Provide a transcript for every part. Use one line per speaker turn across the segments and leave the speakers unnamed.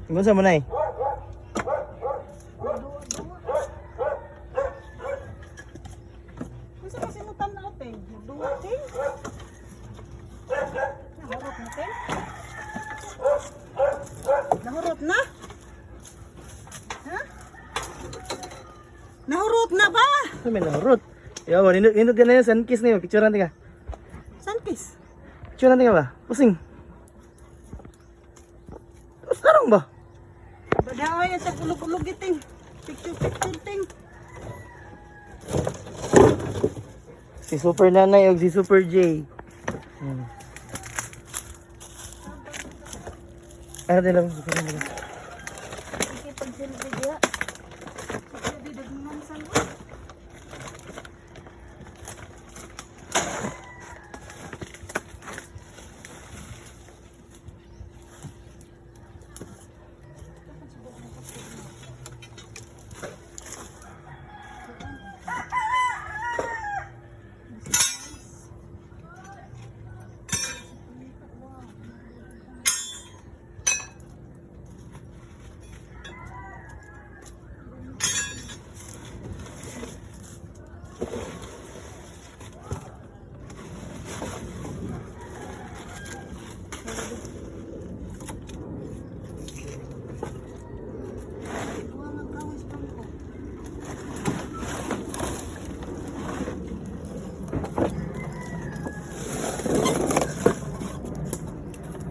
Tingnan sa mo na eh.
Kasi masimutan natin. Duwating. Nahurot natin. Nahurot na? Ha? Nahurot na ba?
Ano may nahurot? Yawa, nindot ka na yun. Sunkiss na yun. Picturean ka.
Sunkis.
Picturean ka ba? Pusing. Tapos tarong ba?
Badaway sa kulog-kulog iting. Picture ting.
Si Super Nanay o si Super J. Ano din lang?
Sige, pag-selfie dia. Sige, dagnan sa mo.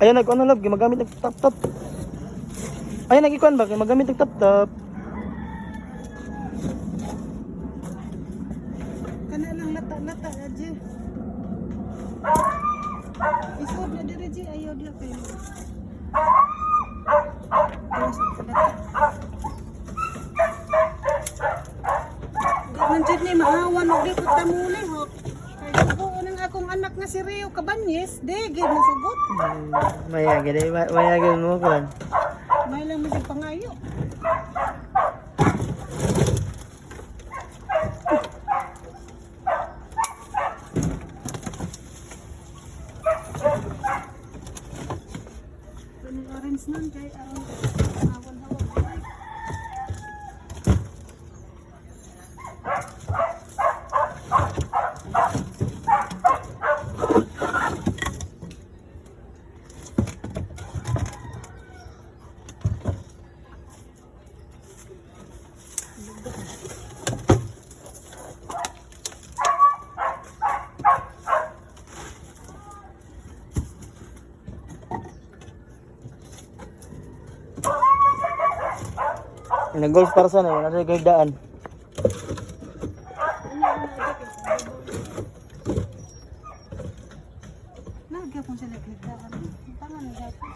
Ayan, nag-ano love, magamit ng tap-tap. Ayan, nag-ikuan ba? Magamit ng tap-tap.
Kana lang lata-lata aja. Isod na diri ji ayaw dia kay. Terus lata. Di man jud ni maawan og di pud tamuli ho. Kay sugo nang akong anak nga si Rio Cabanyes, di gid masugot.
Mayagan mo kuan.
May lang masig pangayo. Kanang orange nun kay aron awan hawak.
Nag-golf para sana, nasa gagdaan.
Nagya kung sila kliktaan. Tangan na dati.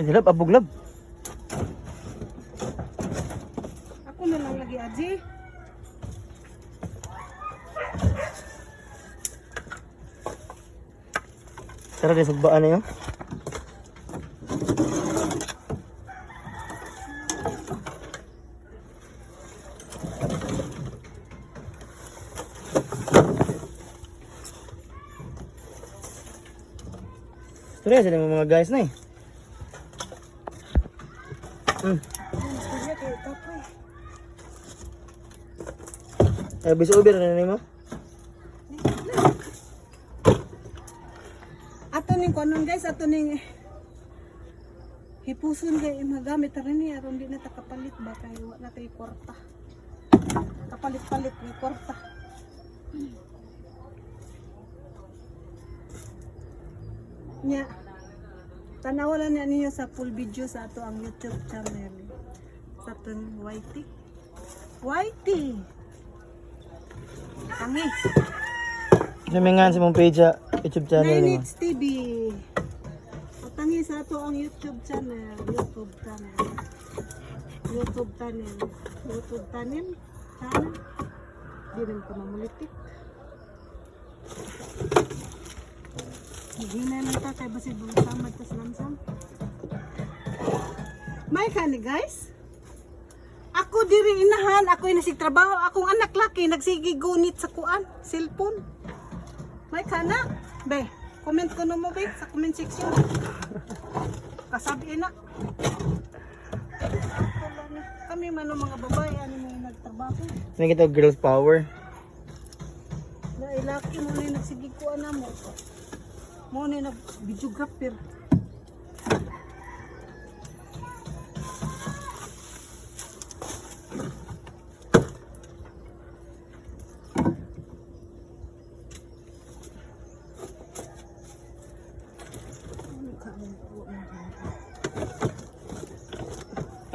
Hindi lab, abog lab.
Ako na lang lagi aji.
Tara din, sagbaan na yun. Tara, sila mga guys na eh.
Istorya kay tapoy.
Bisa ubi na mo?
Ato ning kunon guys, ato ning hipuson kay magamit rin ni aron di na ta kapalit ba kay wa na tay kwarta. Kapalit-palit ni kwarta. Nya. Tanawalan na ninyo sa full video sa ato ang YouTube channel. Sa aton YT. YT. Tangi.
Namingan sa mong page sa YouTube channel mo.
Nainits TV. Patangi sa ato ang YouTube channel. YouTube channel. YouTube channel. YouTube channel. Channel. Di rin ko mamulitik. Hina na ta kay basig buong samad tas lamsam. May kani guys. Ako diri inahan, ako yung nasigtrabaho, akong anak laki nagsige gunit sa kuan, cellphone. May kana. Be, comment ko no mo be sa comment section. Kasabi na. Kami man ang mga babae ani mo nagtrabaho.
May kita girls power.
Dahil laki mo na nagsigig ko ana mo. Mo na nag-videographer.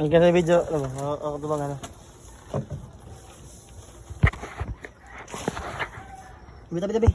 Ang ganda video. Ano ba? Ako ito bang ano? Tabi, tabi, tabi.